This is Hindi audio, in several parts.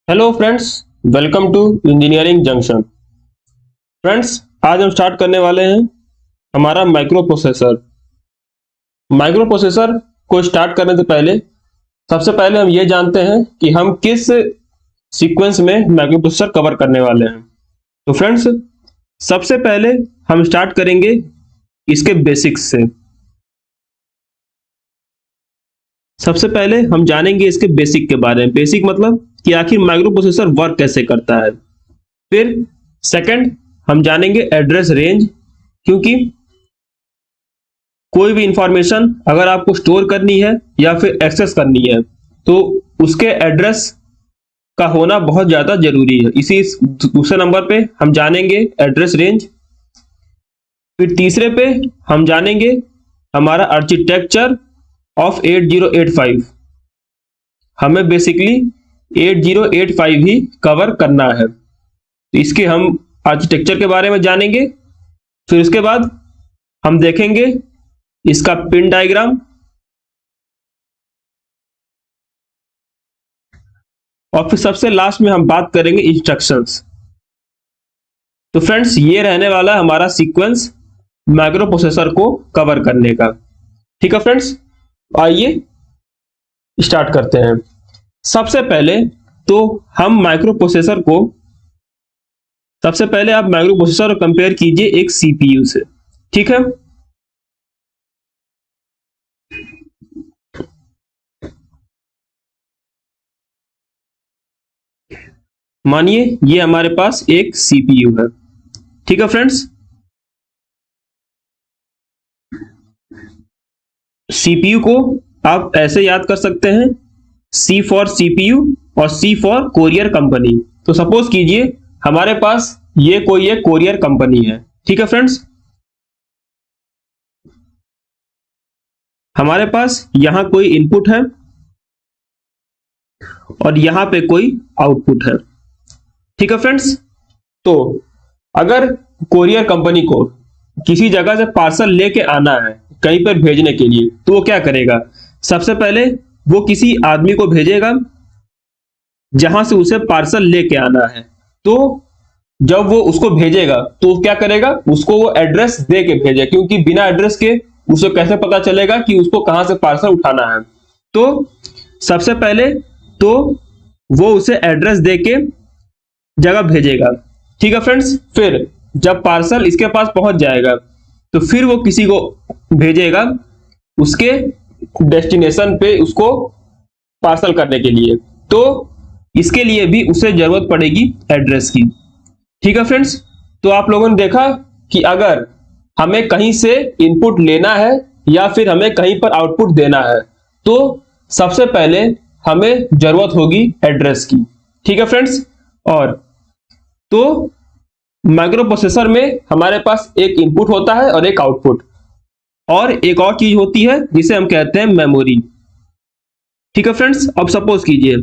Hello friends, welcome to engineering junction. Friends, आज हम स्टार्ट करने वाले हैं हमारा माइक्रो प्रोसेसर। माइक्रो प्रोसेसर को स्टार्ट करने से पहले सबसे पहले हम ये जानते हैं कि हम किस सीक्वेंस में माइक्रो प्रोसेसर कवर करने वाले हैं। तो फ्रेंड्स, सबसे पहले हम स्टार्ट करेंगे इसके बेसिक्स से। सबसे पहले हम जानेंगे इसके बेसिक के बारे में। बेसिक मतलब कि आखिर माइक्रो प्रोसेसर वर्क कैसे करता है। फिर सेकंड हम जानेंगे एड्रेस रेंज, क्योंकि कोई भी इंफॉर्मेशन अगर आपको स्टोर करनी है या फिर एक्सेस करनी है तो उसके एड्रेस का होना बहुत ज्यादा जरूरी है। इसी दूसरे नंबर पे हम जानेंगे एड्रेस रेंज। फिर तीसरे पे हम जानेंगे हमारा आर्किटेक्चर ऑफ 8085। हमें बेसिकली 8085 ही कवर करना है, तो इसके हम आर्किटेक्चर के बारे में जानेंगे। फिर उसके बाद हम देखेंगे इसका पिन डायग्राम, और फिर सबसे लास्ट में हम बात करेंगे इंस्ट्रक्शंस। तो फ्रेंड्स, ये रहने वाला है हमारा सीक्वेंस माइक्रो प्रोसेसर को कवर करने का। ठीक है फ्रेंड्स, आइए स्टार्ट करते हैं। सबसे पहले तो हम माइक्रो प्रोसेसर को, सबसे पहले आप माइक्रो प्रोसेसर को कंपेयर कीजिए एक सीपीयू से। ठीक है, मानिए ये हमारे पास एक सीपीयू है। ठीक है फ्रेंड्स, सीपीयू को आप ऐसे याद कर सकते हैं, सी फॉर सीपीयू और सी फॉर कोरियर कंपनी। तो सपोज कीजिए हमारे पास ये कोई एक कोरियर कंपनी है। ठीक है फ्रेंड्स, हमारे पास यहां कोई इनपुट है और यहां पे कोई आउटपुट है। ठीक है फ्रेंड्स, तो अगर कोरियर कंपनी को किसी जगह से पार्सल लेके आना है कहीं पर भेजने के लिए, तो वो क्या करेगा? सबसे पहले वो किसी आदमी को भेजेगा जहां से उसे पार्सल लेके आना है। तो जब वो उसको भेजेगा तो वो क्या करेगा? उसको वो एड्रेस दे के भेजे, क्योंकि बिना एड्रेस के उसे कैसे पता चलेगा कि उसको कहां से पार्सल उठाना है। तो सबसे पहले तो वो उसे एड्रेस दे के जगह भेजेगा। ठीक है फ्रेंड्स, फिर जब पार्सल इसके पास पहुंच जाएगा तो फिर वो किसी को भेजेगा उसके डेस्टिनेशन पे उसको पार्सल करने के लिए। तो इसके लिए भी उसे जरूरत पड़ेगी एड्रेस की। ठीक है फ्रेंड्स, तो आप लोगों ने देखा कि अगर हमें कहीं से इनपुट लेना है या फिर हमें कहीं पर आउटपुट देना है तो सबसे पहले हमें जरूरत होगी एड्रेस की। ठीक है फ्रेंड्स, और तो माइक्रो प्रोसेसर में हमारे पास एक इनपुट होता है और एक आउटपुट, और एक और चीज होती है जिसे हम कहते हैं मेमोरी। ठीक है फ्रेंड्स, अब सपोज कीजिए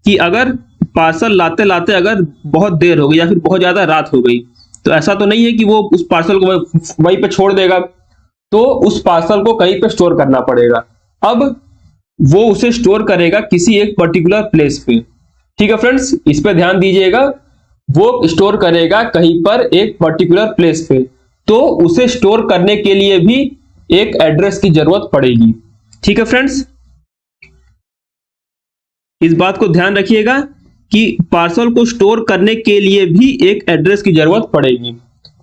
कि अगर पार्सल लाते लाते अगर बहुत देर हो गई या फिर बहुत ज्यादा रात हो गई, तो ऐसा तो नहीं है कि वो उस पार्सल को वहीं पे छोड़ देगा, तो उस पार्सल को कहीं पे स्टोर करना पड़ेगा। अब वो उसे स्टोर करेगा किसी एक पर्टिकुलर प्लेस पे। ठीक है फ्रेंड्स, इस पे ध्यान दीजिएगा, वो स्टोर करेगा कहीं पर एक पर्टिकुलर प्लेस पे, तो उसे स्टोर करने के लिए भी एक एड्रेस की जरूरत पड़ेगी। ठीक है फ्रेंड्स, इस बात को ध्यान रखिएगा कि पार्सल को स्टोर करने के लिए भी एक एड्रेस की जरूरत पड़ेगी।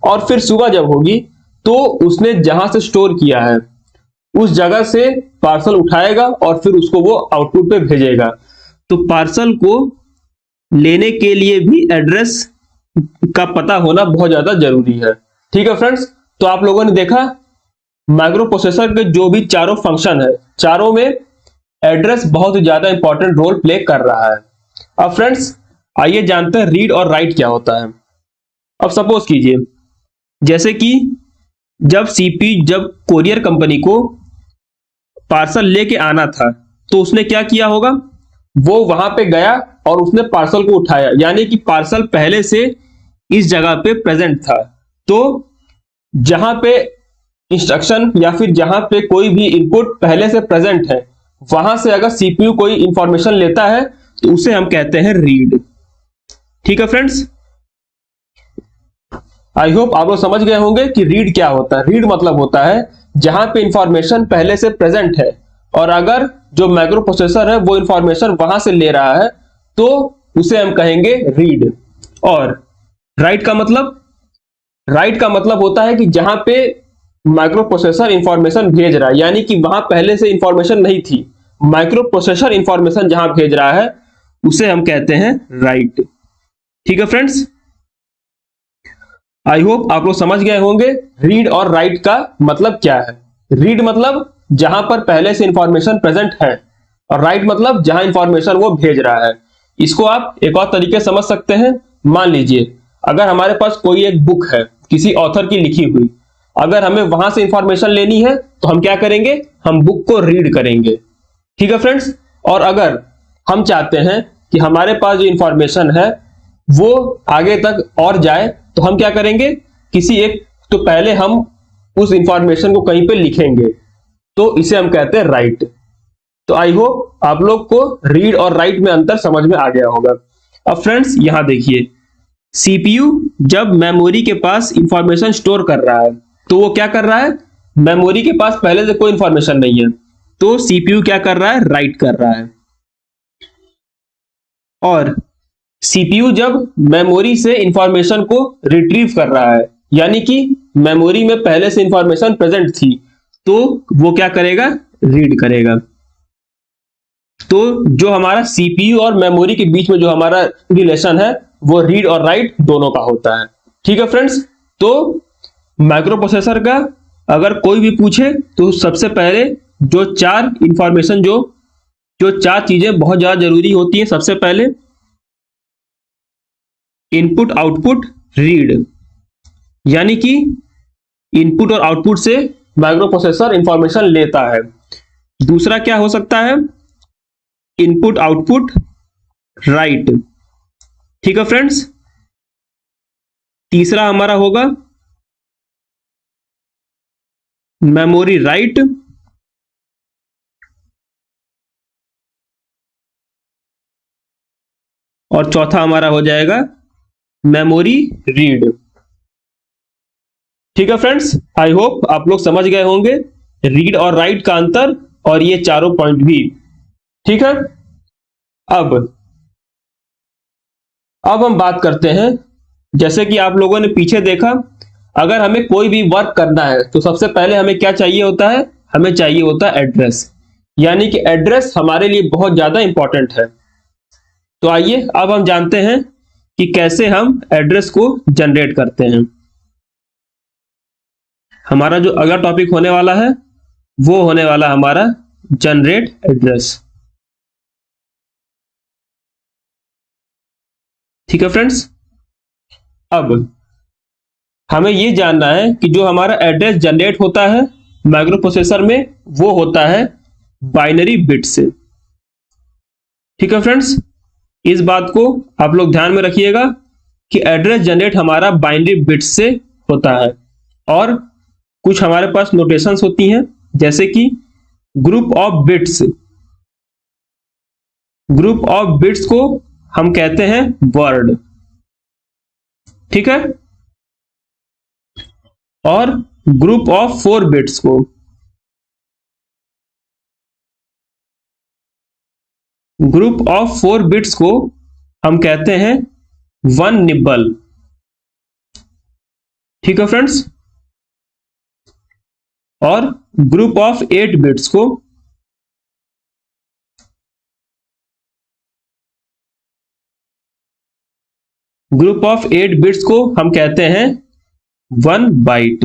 और फिर सुबह जब होगी तो उसने जहां से स्टोर किया है उस जगह से पार्सल उठाएगा और फिर उसको वो आउटपुट पे भेजेगा। तो पार्सल को लेने के लिए भी एड्रेस का पता होना बहुत ज्यादा जरूरी है। ठीक है फ्रेंड्स, तो आप लोगों ने देखा माइक्रो प्रोसेसर के जो भी चारों फंक्शन है, चारों में एड्रेस बहुत ही ज्यादा इंपॉर्टेंट रोल प्ले कर रहा है। अब फ्रेंड्स, आइए जानते हैं रीड और राइट क्या होता है। अब सपोज कीजिए जैसे कि जब कोरियर कंपनी को पार्सल लेके आना था तो उसने क्या किया होगा? वो वहां पे गया और उसने पार्सल को उठाया, यानी कि पार्सल पहले से इस जगह पे प्रेजेंट था। तो जहां पे इंस्ट्रक्शन या फिर जहां पे कोई भी इनपुट पहले से प्रेजेंट है, वहां से अगर सीपीयू कोई इंफॉर्मेशन लेता है तो उसे हम कहते हैं रीड। ठीक है फ्रेंड्स, आई होप आप लोग समझ गए होंगे कि रीड क्या होता है। रीड मतलब होता है जहां पे इंफॉर्मेशन पहले से प्रेजेंट है और अगर जो माइक्रो प्रोसेसर है वो इंफॉर्मेशन वहां से ले रहा है तो उसे हम कहेंगे रीड। और राइट का मतलब होता है कि जहां पे माइक्रो प्रोसेसर इंफॉर्मेशन भेज रहा है, यानी कि वहां पहले से इंफॉर्मेशन नहीं थी, माइक्रो प्रोसेसर इंफॉर्मेशन जहां भेज रहा है उसे हम कहते हैं राइट। ठीक है फ्रेंड्स, आई होप आप लोग समझ गए होंगे रीड और राइट का मतलब क्या है। रीड मतलब जहां पर पहले से इंफॉर्मेशन प्रेजेंट है और राइट मतलब जहां इंफॉर्मेशन वो भेज रहा है। इसको आप एक और तरीके समझ सकते हैं। मान लीजिए अगर हमारे पास कोई एक बुक है किसी ऑथर की लिखी हुई, अगर हमें वहां से इंफॉर्मेशन लेनी है तो हम क्या करेंगे, हम बुक को रीड करेंगे। ठीक है फ्रेंड्स, और अगर हम चाहते हैं कि हमारे पास जो इंफॉर्मेशन है वो आगे तक और जाए तो हम क्या करेंगे, किसी एक तो पहले हम उस इंफॉर्मेशन को कहीं पे लिखेंगे, तो इसे हम कहते हैं राइट। तो आई होप आप लोग को रीड और राइट में अंतर समझ में आ गया होगा। अब फ्रेंड्स यहां देखिए, सीपीयू जब मेमोरी के पास इंफॉर्मेशन स्टोर कर रहा है तो वो क्या कर रहा है, मेमोरी के पास पहले से कोई इंफॉर्मेशन नहीं है तो सीपीयू क्या कर रहा है, राइट कर रहा है। और सीपीयू जब मेमोरी से इंफॉर्मेशन को रिट्रीव कर रहा है, यानी कि मेमोरी में पहले से इंफॉर्मेशन प्रेजेंट थी, तो वो क्या करेगा, रीड करेगा। तो जो हमारा सीपीयू और मेमोरी के बीच में जो हमारा रिलेशन है वो रीड और राइट दोनों का होता है। ठीक है फ्रेंड्स, तो माइक्रो प्रोसेसर का अगर कोई भी पूछे तो सबसे पहले जो चार इंफॉर्मेशन जो चार चीजें बहुत ज्यादा जरूरी होती है, सबसे पहले इनपुट आउटपुट रीड, यानी कि इनपुट और आउटपुट से माइक्रो प्रोसेसर इंफॉर्मेशन लेता है। दूसरा क्या हो सकता है, इनपुट आउटपुट राइट। ठीक है फ्रेंड्स, तीसरा हमारा होगा मेमोरी राइट, और चौथा हमारा हो जाएगा मेमोरी रीड। ठीक है फ्रेंड्स, आई होप आप लोग समझ गए होंगे रीड और राइट का अंतर और ये चारों पॉइंट भी। ठीक है, अब हम बात करते हैं, जैसे कि आप लोगों ने पीछे देखा, अगर हमें कोई भी वर्क करना है तो सबसे पहले हमें क्या चाहिए होता है, हमें चाहिए होता है एड्रेस, यानी कि एड्रेस हमारे लिए बहुत ज्यादा इंपॉर्टेंट है। तो आइए अब हम जानते हैं कि कैसे हम एड्रेस को जनरेट करते हैं। हमारा जो अगला टॉपिक होने वाला है वो होने वाला हमारा जनरेट एड्रेस। ठीक है फ्रेंड्स, अब हमें यह जानना है कि जो हमारा एड्रेस जनरेट होता है माइक्रो प्रोसेसर में वो होता है बाइनरी बिट से। ठीक है फ्रेंड्स, इस बात को आप लोग ध्यान में रखिएगा कि एड्रेस जनरेट हमारा बाइनरी बिट से होता है। और कुछ हमारे पास नोटेशंस होती हैं, जैसे कि group of bits. Group of bits को हम कहते हैं वर्ड। ठीक है, और ग्रुप ऑफ 4 बिट्स को हम कहते हैं 1 निब्बल। ठीक है फ्रेंड्स, और ग्रुप ऑफ 8 बिट्स को हम कहते हैं 1 बाइट।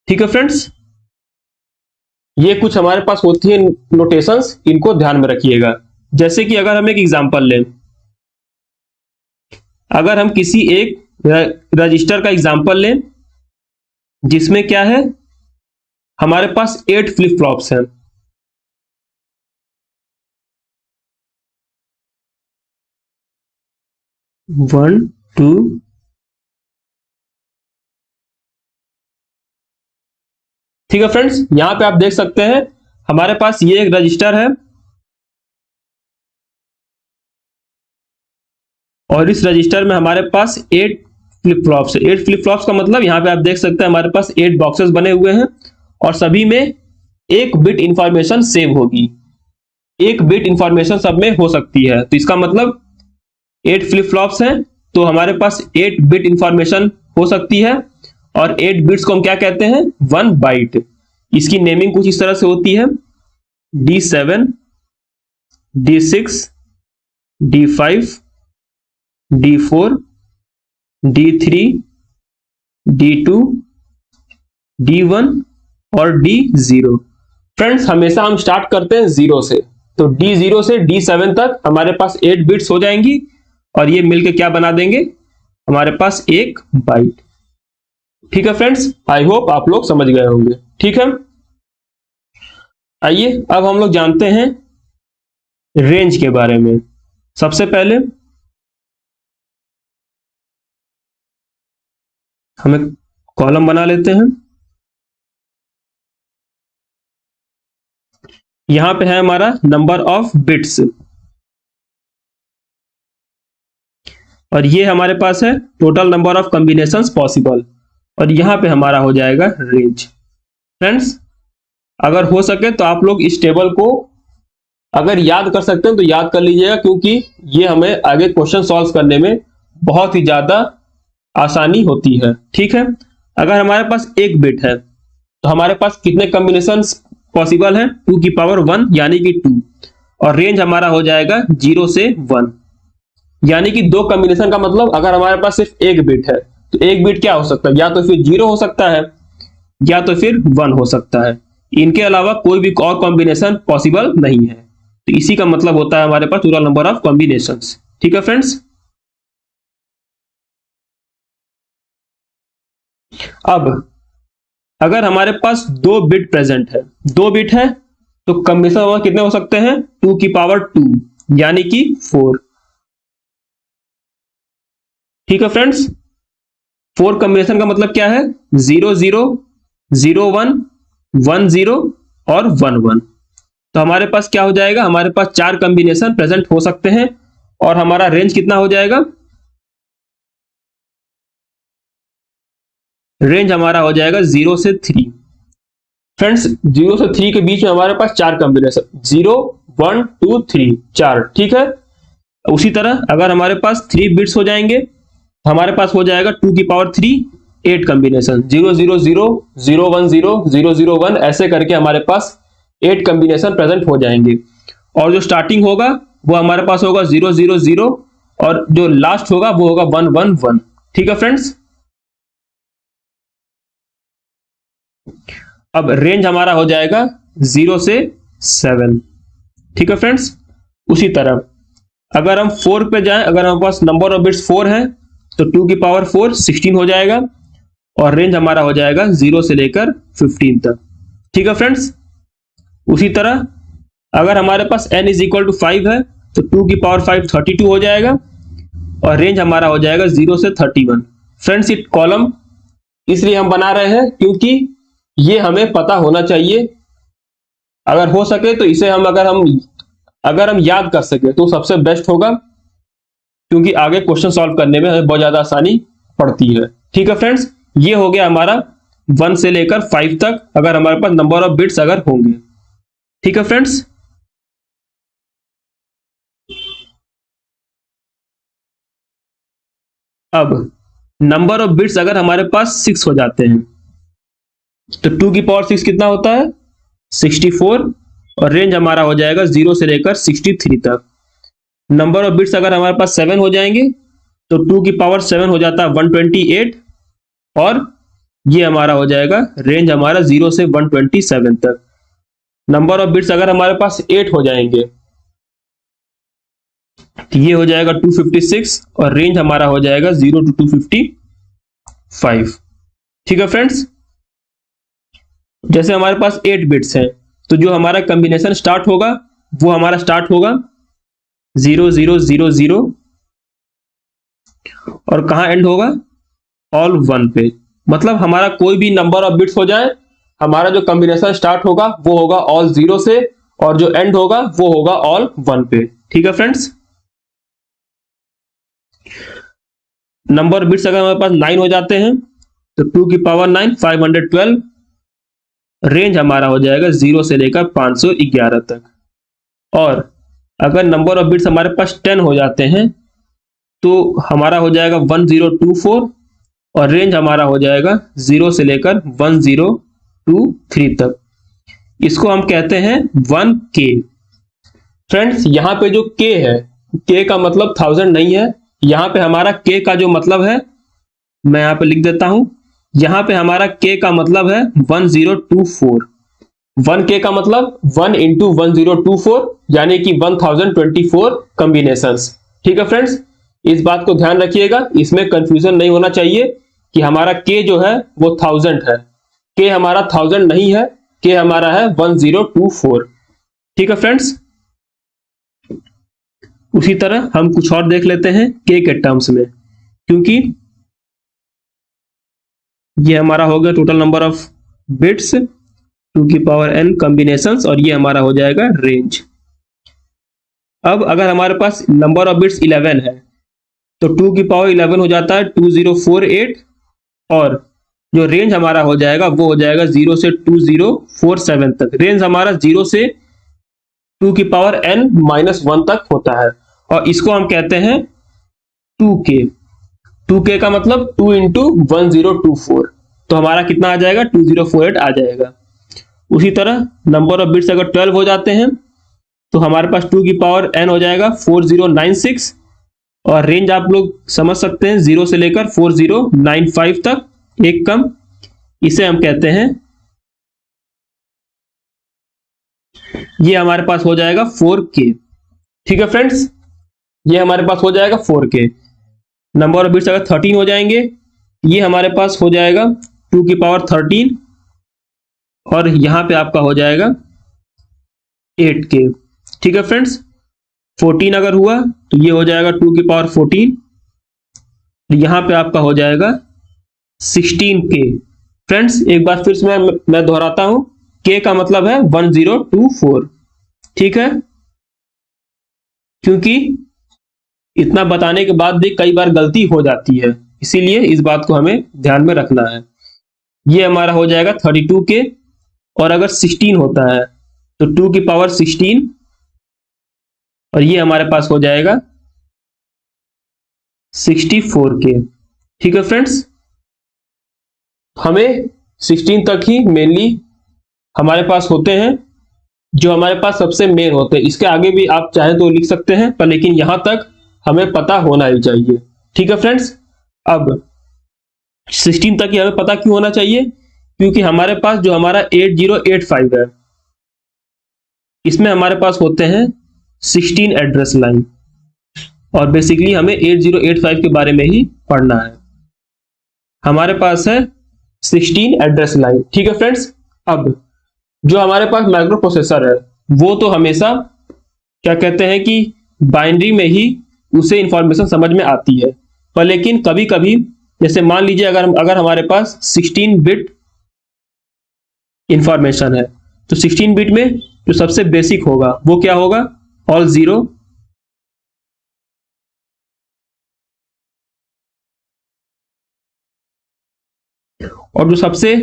ठीक है फ्रेंड्स, ये कुछ हमारे पास होती है नोटेशंस, इनको ध्यान में रखिएगा। जैसे कि अगर हम एक एग्जांपल लें, अगर हम किसी एक रजिस्टर का एग्जांपल लें जिसमें क्या है, हमारे पास 8 फ्लिप फ्लॉप्स हैं। वन टू ठीक है फ्रेंड्स, यहां पे आप देख सकते हैं हमारे पास ये एक रजिस्टर है और इस रजिस्टर में हमारे पास 8 फ्लिप फ्लॉप्स है। 8 फ्लिप फ्लॉप्स का मतलब यहाँ पे आप देख सकते हैं हमारे पास 8 बॉक्सेस बने हुए हैं और सभी में एक बिट इंफॉर्मेशन सेव होगी। एक बिट इंफॉर्मेशन सब में हो सकती है, तो इसका मतलब 8 फ्लिप फ्लॉप्स हैं तो हमारे पास 8 बिट इंफॉर्मेशन हो सकती है। और 8 बिट्स को हम क्या कहते हैं, 1 बाइट। इसकी नेमिंग कुछ इस तरह से होती है, D7, D6, D5, D4, D3, D2, D1 और D0। फ्रेंड्स हमेशा हम स्टार्ट करते हैं 0 से, तो D0 से D7 तक हमारे पास 8 बिट्स हो जाएंगी और ये मिलके क्या बना देंगे, हमारे पास एक बाइट। ठीक है फ्रेंड्स, आई होप आप लोग समझ गए होंगे। ठीक है, आइए अब हम लोग जानते हैं रेंज के बारे में। सबसे पहले हमें कॉलम बना लेते हैं। यहां पे है हमारा नंबर ऑफ बिट्स और ये हमारे पास है total number of combinations possible, और यहां पे हमारा हो जाएगा रेंज। फ्रेंड्स अगर हो सके तो आप लोग इस टेबल को अगर याद कर सकते हैं तो याद कर लीजिएगा, क्योंकि ये हमें आगे क्वेश्चन सॉल्व करने में बहुत ही ज्यादा आसानी होती है। ठीक है, अगर हमारे पास एक बिट है तो हमारे पास कितने कॉम्बिनेशन पॉसिबल है, 2 की पावर 1 यानी कि 2, और रेंज हमारा हो जाएगा 0 से 1, यानी कि 2 कॉम्बिनेशन का मतलब अगर हमारे पास सिर्फ एक बिट है तो एक बिट क्या हो सकता है, या तो फिर 0 हो सकता है या तो फिर 1 हो सकता है। इनके अलावा कोई भी और कॉम्बिनेशन पॉसिबल नहीं है, तो इसी का मतलब होता है हमारे पास टोटल नंबर ऑफ कॉम्बिनेशंस। ठीक है फ्रेंड्स, अब अगर हमारे पास 2 बिट प्रेजेंट है, 2 बिट है तो कॉम्बिनेशन कितने हो सकते हैं, 2 की पावर 2 यानी कि 4। ठीक है फ्रेंड्स, 4 कॉम्बिनेशन का मतलब क्या है, 0 0 0 1 1 0 और 1 1। तो हमारे पास क्या हो जाएगा, हमारे पास 4 कॉम्बिनेशन प्रेजेंट हो सकते हैं और हमारा रेंज कितना हो जाएगा, रेंज हमारा हो जाएगा 0 से 3। फ्रेंड्स 0 से 3 के बीच में हमारे पास 4 कॉम्बिनेशन, 0 1 2 3 4। ठीक है, उसी तरह अगर हमारे पास 3 बिट्स हो जाएंगे हमारे पास हो जाएगा 2 की पावर 3 8 कॉम्बिनेशन, 0 0 0 0 1 0 0 0 1, ऐसे करके हमारे पास 8 कॉम्बिनेशन प्रेजेंट हो जाएंगे। और जो स्टार्टिंग होगा वो हमारे पास होगा 0 0 0 और जो लास्ट होगा वो होगा 1 1 1। ठीक है फ्रेंड्स, अब रेंज हमारा हो जाएगा 0 से 7। ठीक है फ्रेंड्स, उसी तरह अगर हम 4 पे जाएं, अगर हमारे पास नंबर ऑफ बिट्स 4 है तो 2 की पावर 4 16 हो जाएगा और रेंज हमारा हो जाएगा 0 से लेकर 15 तक। ठीक है फ्रेंड्स, उसी तरह अगर हमारे पास n इज इक्वल टू 5 है तो 2 की पावर 5 32 हो जाएगा और रेंज हमारा हो जाएगा 0 से 31। फ्रेंड्स ये कॉलम इसलिए हम बना रहे हैं क्योंकि ये हमें पता होना चाहिए, अगर हो सके तो इसे हम अगर हम याद कर सके तो सबसे बेस्ट होगा, क्योंकि आगे क्वेश्चन सॉल्व करने में हमें बहुत ज्यादा आसानी पड़ती है। ठीक है फ्रेंड्स, ये हो गया हमारा 1 से लेकर 5 तक अगर हमारे पास नंबर ऑफ बिट्स अगर होंगे। ठीक है फ्रेंड्स, अब नंबर ऑफ बिट्स अगर हमारे पास 6 हो जाते हैं तो 2 की पावर 6 कितना होता है, 64, और रेंज हमारा हो जाएगा 0 से लेकर 63 तक। नंबर ऑफ बिट्स अगर हमारे पास 7 हो जाएंगे तो 2 की पावर 7 हो जाता है 128 और ये हमारा हो जाएगा रेंज हमारा 0 से 127 तक। नंबर ऑफ बिट्स अगर हमारे पास 8 हो जाएंगे तो ये हो जाएगा 256 और रेंज हमारा हो जाएगा 0 to 255। ठीक है फ्रेंड्स, जैसे हमारे पास 8 बिट्स हैं तो जो हमारा कॉम्बिनेशन स्टार्ट होगा वो हमारा स्टार्ट होगा 0 0 0 0 और कहां एंड होगा, ऑल 1 पे। मतलब हमारा कोई भी नंबर ऑफ बिट्स हो जाए हमारा जो कॉम्बिनेशन स्टार्ट होगा वो होगा ऑल 0 से और जो एंड होगा वो होगा ऑल 1 पे। ठीक है फ्रेंड्स, नंबर ऑफ बिट्स अगर हमारे पास 9 हो जाते हैं तो 2 की पावर 9 512, रेंज हमारा हो जाएगा 0 से लेकर 511 तक। और अगर नंबर ऑफ बिट्स हमारे पास 10 हो जाते हैं तो हमारा हो जाएगा 1024, और रेंज हमारा हो जाएगा 0 से लेकर 1023 तक। इसको हम कहते हैं 1K। फ्रेंड्स यहाँ पे जो K है, K का मतलब 1000 नहीं है, यहाँ पे हमारा K का जो मतलब है, मैं यहाँ पे लिख देता हूं, यहाँ पे हमारा K का मतलब है 1024। 1K का मतलब 1 इंटू 1024, यानी कि 1024 कॉम्बिनेशंस। ठीक है फ्रेंड्स, इस बात को ध्यान रखिएगा, इसमें कंफ्यूजन नहीं होना चाहिए कि हमारा K जो है वो 1000 है। K हमारा 1000 नहीं है, K हमारा है 1024। ठीक है फ्रेंड्स, उसी तरह हम कुछ और देख लेते हैं K के टर्म्स में, क्योंकि ये हमारा हो गया टोटल नंबर ऑफ बिट्स 2 की पावर n कॉम्बिनेशंस, और ये हमारा हो जाएगा रेंज। अब अगर हमारे पास नंबर ऑफ बिट्स 11 है तो 2 की पावर 11 हो जाता है 2048, और जो रेंज हमारा हो जाएगा वो हो जाएगा 0 से 2047 तक। रेंज हमारा 0 से 2 की पावर n-1 तक होता है, और इसको हम कहते हैं 2K। 2K का मतलब 2 इंटू 1024, तो हमारा कितना आ जाएगा 2048 आ जाएगा। उसी तरह नंबर ऑफ बिट्स अगर 12 हो जाते हैं तो हमारे पास 2 की पावर n हो जाएगा 4096, और रेंज आप लोग समझ सकते हैं 0 से लेकर 4095 तक, एक कम। इसे हम कहते हैं, ये हमारे पास हो जाएगा 4K। ठीक है फ्रेंड्स, ये हमारे पास हो जाएगा 4K। नंबर ऑफ बिट्स अगर 13 हो जाएंगे, ये हमारे पास हो जाएगा 2 की पावर 13, और यहां पे आपका हो जाएगा 8K। ठीक है फ्रेंड्स, 14 अगर हुआ तो ये हो जाएगा 2 की पावर 14, यहां पे आपका हो जाएगा 16K। फ्रेंड्स एक बार फिर से मैं दोहराता हूं, K का मतलब है 1024। ठीक है, क्योंकि इतना बताने के बाद भी कई बार गलती हो जाती है, इसीलिए इस बात को हमें ध्यान में रखना है। ये हमारा हो जाएगा 32K, और अगर 16 होता है तो 2 की पावर 16, और ये हमारे पास हो जाएगा 64K। ठीक है फ्रेंड्स, हमें 16 तक ही मेनली हमारे पास होते हैं, जो हमारे पास सबसे मेन होते हैं। इसके आगे भी आप चाहें तो लिख सकते हैं, पर लेकिन यहां तक हमें पता होना ही चाहिए। ठीक है फ्रेंड्स, अब 16 तक ही हमें पता क्यों होना चाहिए, क्योंकि हमारे पास जो हमारा 8085 है, इसमें हमारे पास होते हैं 16 एड्रेस लाइन, और बेसिकली हमें 8085 के बारे में ही पढ़ना है। हमारे पास है 16 एड्रेस लाइन। ठीक है फ्रेंड्स, अब जो हमारे पास माइक्रो प्रोसेसर है वो तो हमेशा क्या कहते हैं कि बाइनरी में ही उसे इंफॉर्मेशन समझ में आती है, पर लेकिन कभी कभी जैसे मान लीजिए अगर हमारे पास 16 बिट इंफॉर्मेशन है, तो 16 बिट में जो सबसे बेसिक होगा वो क्या होगा, ऑल जीरो, और जो सबसे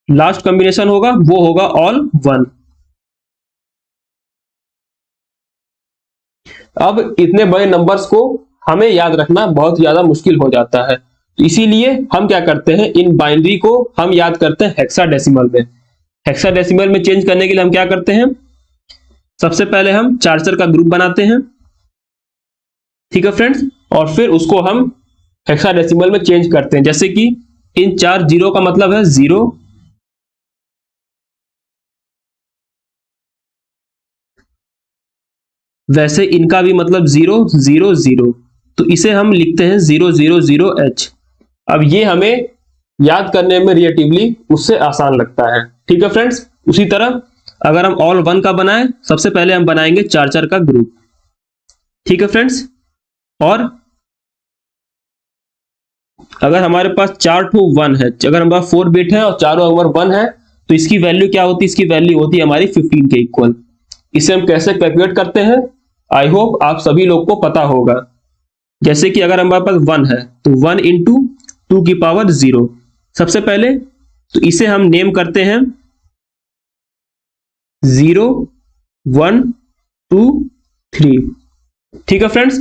लास्ट कॉम्बिनेशन होगा वो होगा ऑल 1। अब इतने बड़े नंबर्स को हमें याद रखना बहुत ज्यादा मुश्किल हो जाता है, इसीलिए हम क्या करते हैं, इन बाइनरी को हम याद करते हैं हेक्साडेसिमल में। हेक्साडेसिमल में चेंज करने के लिए हम क्या करते हैं, सबसे पहले हम चार्जर का ग्रुप बनाते हैं। ठीक है फ्रेंड्स, और फिर उसको हम हेक्साडेसिमल में चेंज करते हैं। जैसे कि इन 4 जीरो का मतलब है 0, वैसे इनका भी मतलब 0 0 0, तो इसे हम लिखते हैं 000H। अब ये हमें याद करने में रिलेटिवली उससे आसान लगता है। ठीक है फ्रेंड्स, उसी तरह अगर हम ऑल 1 का बनाएं, सबसे पहले हम बनाएंगे चार्जर का ग्रुप। ठीक है फ्रेंड्स, और अगर हमारे पास 4 to 1 है, अगर हमारे पास 4 बिट है और चारों ओवर 1 है, तो इसकी वैल्यू क्या होती है, इसकी वैल्यू होती है हमारी 15 के इक्वल। इसे हम कैसे कैलकुलेट करते हैं, आई होप आप सभी लोग को पता होगा। जैसे कि अगर हमारे पास 1 है तो 1 इंटू 2 की पावर 0। सबसे पहले तो इसे हम नेम करते हैं 0 1 2 3। ठीक है फ्रेंड्स,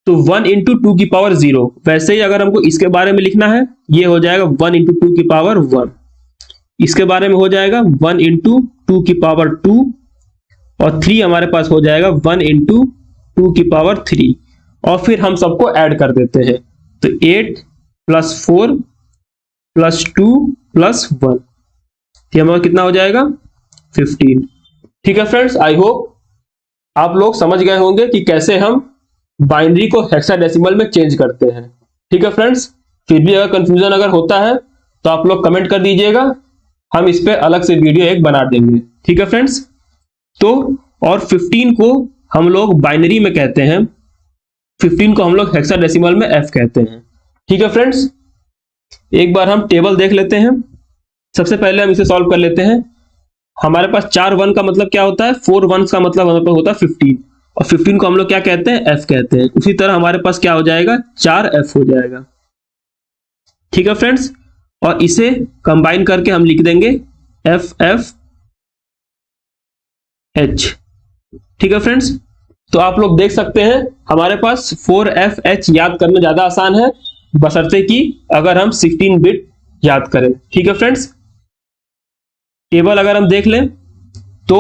तो 1 इंटू 2 की पावर 0। वैसे ही अगर हमको इसके बारे में लिखना है, ये हो जाएगा 1 इंटू 2 की पावर 1। इसके बारे में हो जाएगा 1 इंटू 2 की पावर 2, और 3 हमारे पास हो जाएगा 1 इंटू 2 की पावर 3। और फिर हम सबको ऐड कर देते हैं, तो 8 प्लस 4 प्लस 2 प्लस 1, ये हमारा कितना हो जाएगा 15। ठीक है फ्रेंड्स, आई होप आप लोग समझ गए होंगे कि कैसे हम बाइनरी को हेक्साडेसिमल में चेंज करते हैं। ठीक है फ्रेंड्स, फिर भी अगर कंफ्यूजन अगर होता है तो आप लोग कमेंट कर दीजिएगा, हम इस पे अलग से वीडियो एक बना देंगे। ठीक है फ्रेंड्स, तो और 15 को हम लोग बाइनरी में कहते हैं, 15 को हम लोग हेक्साडेसिमल में f कहते हैं। ठीक है फ्रेंड्स, एक बार हम टेबल देख लेते हैं। सबसे पहले हम इसे सॉल्व कर लेते हैं। हमारे पास 4 1 का मतलब क्या होता है, 4 1 का मतलब हमारे पास होता है 15, और 15 को हम लोग क्या कहते हैं, f कहते हैं। उसी तरह हमारे पास क्या हो जाएगा, 4f हो जाएगा। ठीक है फ्रेंड्स, और इसे कंबाइन करके हम लिख देंगे f h। ठीक है फ्रेंड्स, तो आप लोग देख सकते हैं हमारे पास 4fh याद करना ज्यादा आसान है, बशर्ते कि अगर हम 16 बिट याद करें। ठीक है फ्रेंड्स, टेबल अगर हम देख लें तो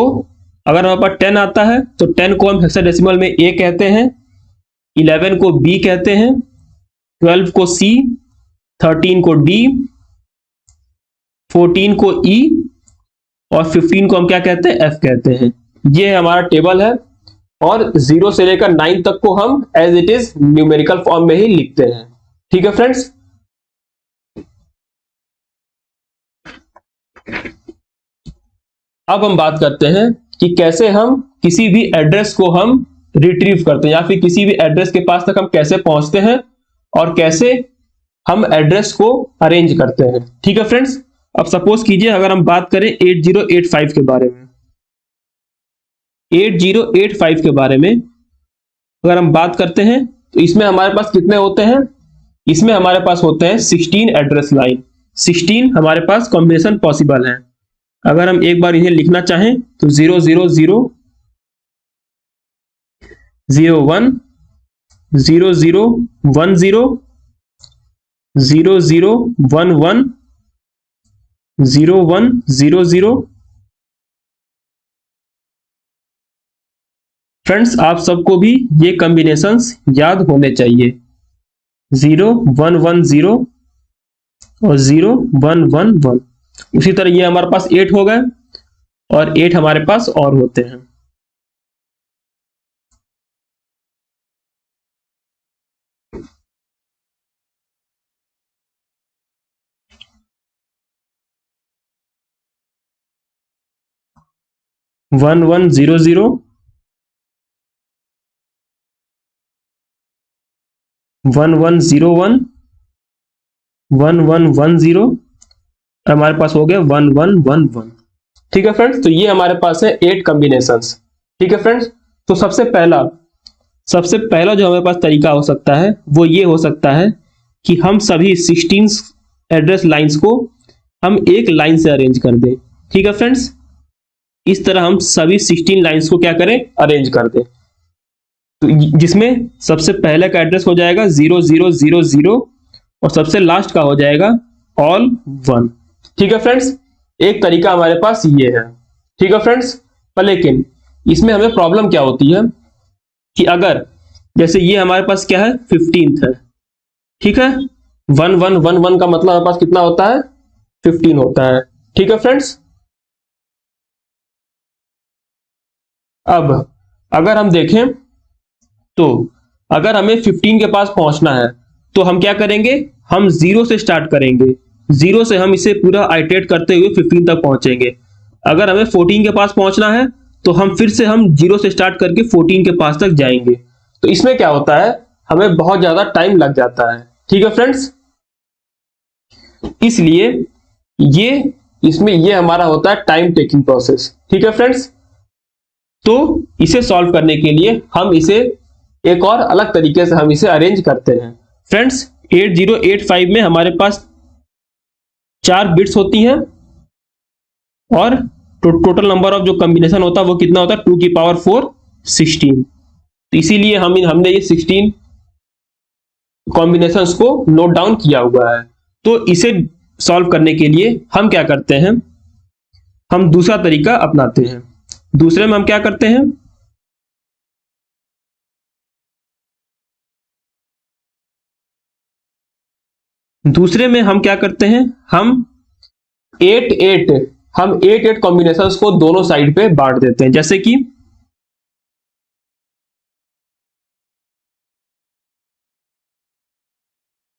अगर हमारे पास 10 आता है तो 10 को हम हेक्साडेसिमल में a कहते हैं, 11 को b कहते हैं, 12 को c, 13 को d, 14 को e, और 15 को हम क्या कहते हैं, f कहते हैं। ये हमारा टेबल है, और 0 से लेकर 9 तक को हम as it is numerical form में ही लिखते हैं। ठीक है फ्रेंड्स, अब हम बात करते हैं कि कैसे हम किसी भी एड्रेस को हम रिट्रीव करते हैं, या फिर किसी भी एड्रेस के पास तक हम कैसे पहुंचते हैं और कैसे हम एड्रेस को अरेंज करते हैं। ठीक है फ्रेंड्स, अब सपोज कीजिए अगर हम बात करें 8085 के बारे में, 8085 के बारे में अगर हम बात करते हैं तो इसमें हमारे पास कितने होते हैं, इसमें हमारे पास होते हैं 16 एड्रेस लाइन। 16 हमारे पास कॉम्बिनेशन पॉसिबल है। अगर हम एक बार इन्हें लिखना चाहें तो 0 0 0 0 1 0 0 1 0 0 0 1 1 0 1 0 0। फ्रेंड्स, आप सबको भी ये कॉम्बिनेशंस याद होने चाहिए, 0 1 1 0 और 0 1 1 1। उसी तरह ये हमारे पास 8 हो गए, और 8 हमारे पास और होते हैं। वन 1 0 0, 1 1 0 1, 1 1 1 0, हमारे पास हो गया 1 1 1 1। ठीक है फ्रेंड्स, तो ये हमारे पास है 8 कॉम्बिनेशंस। ठीक है फ्रेंड्स, तो सबसे पहला जो हमारे पास तरीका हो सकता है वो ये हो सकता है कि हम सभी 16 एड्रेस लाइंस को हम एक लाइन से अरेंज कर दें। ठीक है फ्रेंड्स, इस तरह हम सभी 16 लाइंस को क्या करें, अरेंज कर दें। तो जिसमें सबसे पहले का एड्रेस हो जाएगा 0 0 0 0, और सबसे लास्ट का हो जाएगा ऑल 1। ठीक है फ्रेंड्स, एक तरीका हमारे पास ये है। ठीक है फ्रेंड्स, पर लेकिन इसमें हमें प्रॉब्लम क्या होती है कि अगर जैसे ये हमारे पास क्या है, 15th है। ठीक है, 1 1 1 1 का मतलब हमारे पास कितना होता है, 15 होता है। ठीक है फ्रेंड्स, अब अगर हम देखें तो अगर हमें 15 के पास पहुंचना है तो हम क्या करेंगे, हम 0 से स्टार्ट करेंगे, 0 से हम इसे पूरा आइटरेट करते हुए 15 तक पहुंचेंगे। अगर हमें 14 के पास पहुंचना है तो हम फिर से हम 0 से स्टार्ट करके 14 के पास तक जाएंगे। तो इसमें क्या होता है, हमें बहुत ज्यादा टाइम लग जाता है। ठीक है फ्रेंड्स, इसलिए ये हमारा होता है टाइम टेकिंग प्रोसेस। ठीक है फ्रेंड्स, तो इसे सॉल्व करने के लिए हम इसे एक और अलग तरीके से हम इसे अरेंज करते हैं। फ्रेंड्स 8085 में हमारे पास 4 बिट्स होती हैं और टोटल नंबर ऑफ जो कॉम्बिनेशन होता है वो कितना होता है 2 की पावर 4 16। तो इसीलिए हमने ये 16 कॉम्बिनेशंस को नोट डाउन किया हुआ है। तो इसे सॉल्व करने के लिए हम क्या करते हैं, हम दूसरा तरीका अपनाते हैं। दूसरे में हम क्या करते हैं, दूसरे में हम क्या करते हैं, हम 8 कॉम्बिनेशंस को दोनों साइड पे बांट देते हैं। जैसे कि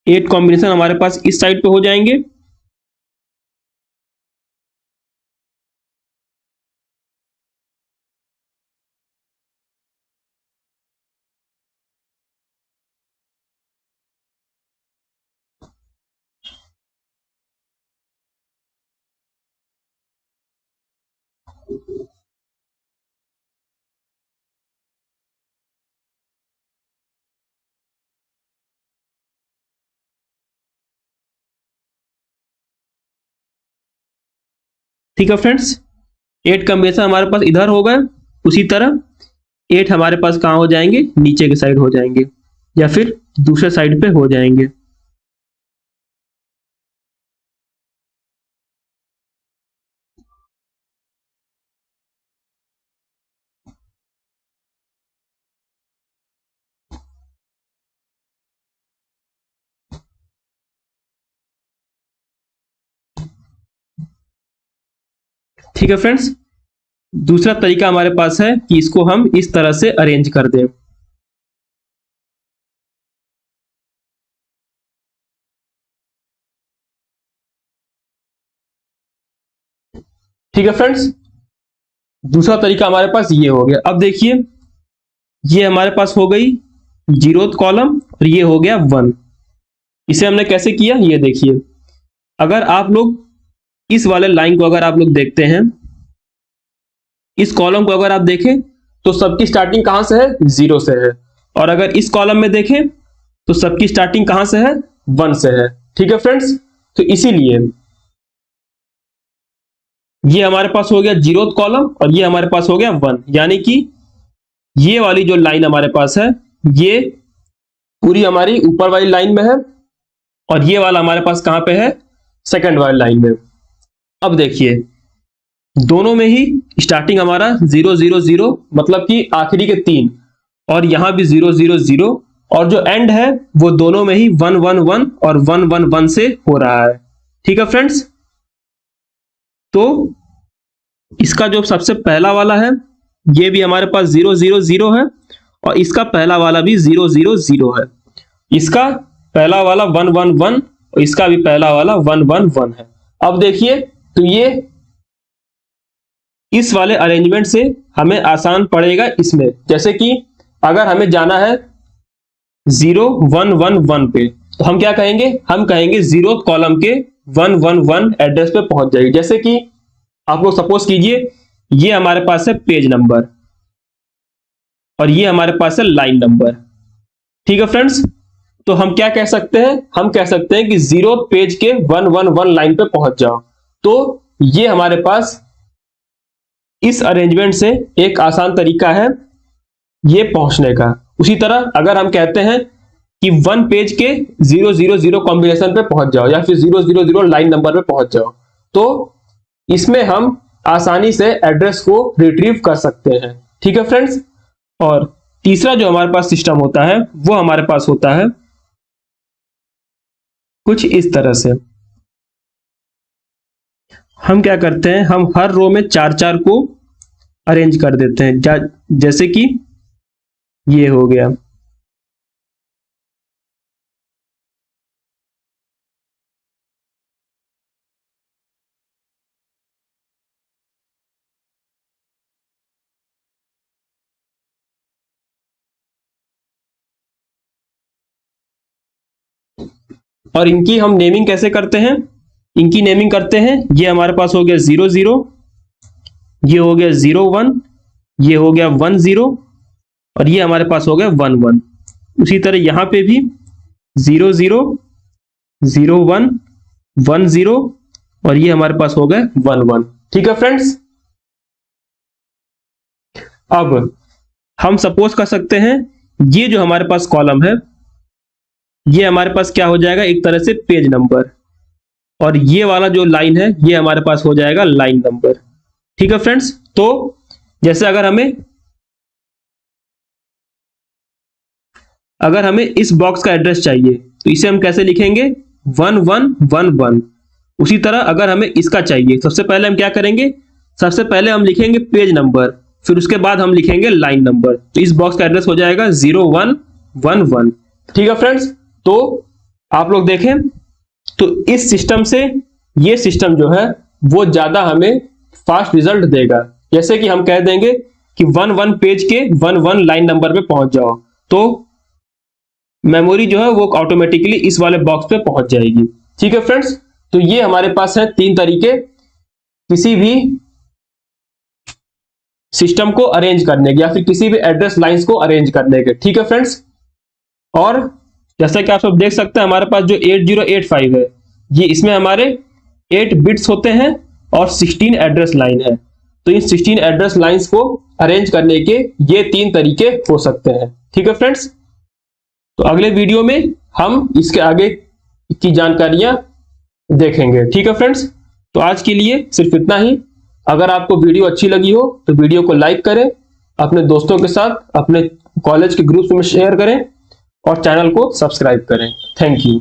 8 कॉम्बिनेशन हमारे पास इस साइड पे हो जाएंगे ठीक है फ्रेंड्स, 8 कॉम्बिनेशन हमारे पास इधर हो गए। उसी तरह 8 हमारे पास कहां हो जाएंगे, नीचे के साइड हो जाएंगे या फिर दूसरे साइड पे हो जाएंगे। ठीक है फ्रेंड्स, दूसरा तरीका हमारे पास है कि इसको हम इस तरह से अरेंज कर दें। ठीक है फ्रेंड्स, दूसरा तरीका हमारे पास ये हो गया। अब देखिए, ये हमारे पास हो गई 0th कॉलम और ये हो गया 1। इसे हमने कैसे किया ये देखिए। अगर आप लोग इस वाले लाइन को अगर आप लोग देखते हैं, इस कॉलम को अगर आप देखें तो सबकी स्टार्टिंग कहां से है, 0 से है। और अगर इस कॉलम में देखें तो सबकी स्टार्टिंग कहां से है, 1 से है। ठीक है फ्रेंड्स, तो इसीलिए ये हमारे पास हो गया 0th कॉलम और ये हमारे पास हो गया 1। यानी कि ये वाली जो लाइन हमारे पास है ये पूरी हमारी ऊपर वाली लाइन में है और ये वाला हमारे पास कहां पे है, सेकंड वाली लाइन में। अब देखिए, दोनों में ही स्टार्टिंग हमारा 0 0 0 मतलब कि आखिरी के 3, और यहां भी 0 0 0, और जो एंड है वो दोनों में ही 1 1 1 और 1 1 1 से हो रहा है। ठीक है फ्रेंड्स, तो इसका जो सबसे पहला वाला है ये भी हमारे पास 0 0 0 है और इसका पहला वाला भी 0 0 0 है। इसका पहला वाला 1 1 1 और इसका भी पहला वाला 1 1 1 है। अब देखिए, तो ये इस वाले अरेंजमेंट से हमें आसान पड़ेगा इसमें। जैसे कि अगर हमें जाना है 0 1 1 1 पे, तो हम क्या कहेंगे, हम कहेंगे 0th कॉलम के 1 1 1 एड्रेस पे पहुंच जाएगी। जैसे कि आप लोग सपोज कीजिए ये हमारे पास है पेज नंबर और ये हमारे पास है लाइन नंबर। ठीक है फ्रेंड्स, तो हम क्या कह सकते हैं, हम कह सकते हैं कि 0th पेज के 1 1 1 लाइन पे पहुंच जाओ। तो ये हमारे पास इस अरेंजमेंट से एक आसान तरीका है ये पहुंचने का। उसी तरह अगर हम कहते हैं कि 1 पेज के 0 0 0 कॉम्बिनेशन पे पहुंच जाओ या फिर 0 0 0 लाइन नंबर पे पहुंच जाओ, तो इसमें हम आसानी से एड्रेस को रिट्रीव कर सकते हैं। ठीक है फ्रेंड्स, और तीसरा जो हमारे पास सिस्टम होता है वो हमारे पास होता है कुछ इस तरह से। हम क्या करते हैं, हम हर रो में 4 4 को अरेंज कर देते हैं। जैसे कि ये हो गया। और इनकी हम नेमिंग कैसे करते हैं, इनकी नेमिंग करते हैं, ये हमारे पास हो गया 0 0, ये हो गया 0 1, ये हो गया 1 0 और ये हमारे पास हो गया 1 1। उसी तरह यहां पे भी 0 0 0 1 1 0 और ये हमारे पास हो गए 1 1। ठीक है फ्रेंड्स, अब हम सपोज कर सकते हैं ये जो हमारे पास कॉलम है ये हमारे पास क्या हो जाएगा, एक तरह से पेज नंबर, और ये वाला जो लाइन है ये हमारे पास हो जाएगा लाइन नंबर। ठीक है फ्रेंड्स, तो जैसे अगर हमें इस बॉक्स का एड्रेस चाहिए तो इसे हम कैसे लिखेंगे, 1111। उसी तरह अगर हमें इसका चाहिए, सबसे पहले हम क्या करेंगे, सबसे पहले हम लिखेंगे पेज नंबर, फिर उसके बाद हम लिखेंगे लाइन नंबर। तो इस बॉक्स का एड्रेस हो जाएगा 0111। ठीक है फ्रेंड्स, तो आप लोग देखें तो इस सिस्टम से ये सिस्टम जो है वो ज्यादा हमें फास्ट रिजल्ट देगा। जैसे कि हम कह देंगे कि 11 पेज के 11 लाइन नंबर पे पहुंच जाओ, तो मेमोरी जो है वो ऑटोमेटिकली इस वाले बॉक्स पे पहुंच जाएगी। ठीक है फ्रेंड्स, तो ये हमारे पास है 3 तरीके किसी भी सिस्टम को अरेंज करने के या फिर किसी भी एड्रेस लाइंस को अरेंज करने के। ठीक है फ्रेंड्स, और जैसा कि आप सब देख सकते हैं हमारे पास जो 8085 है ये इसमें हमारे 8 बिट्स होते हैं और 16 एड्रेस लाइन है। तो इन 16 एड्रेस लाइंस को अरेंज करने के ये 3 तरीके हो सकते हैं। ठीक है फ्रेंड्स, तो अगले वीडियो में हम इसके आगे की जानकारियां देखेंगे। ठीक है फ्रेंड्स, तो आज के लिए सिर्फ इतना ही। अगर आपको वीडियो अच्छी लगी हो तो वीडियो को लाइक करें, अपने दोस्तों के साथ अपने कॉलेज के ग्रुप्स में शेयर करें और चैनल को सब्सक्राइब करें। Thank you.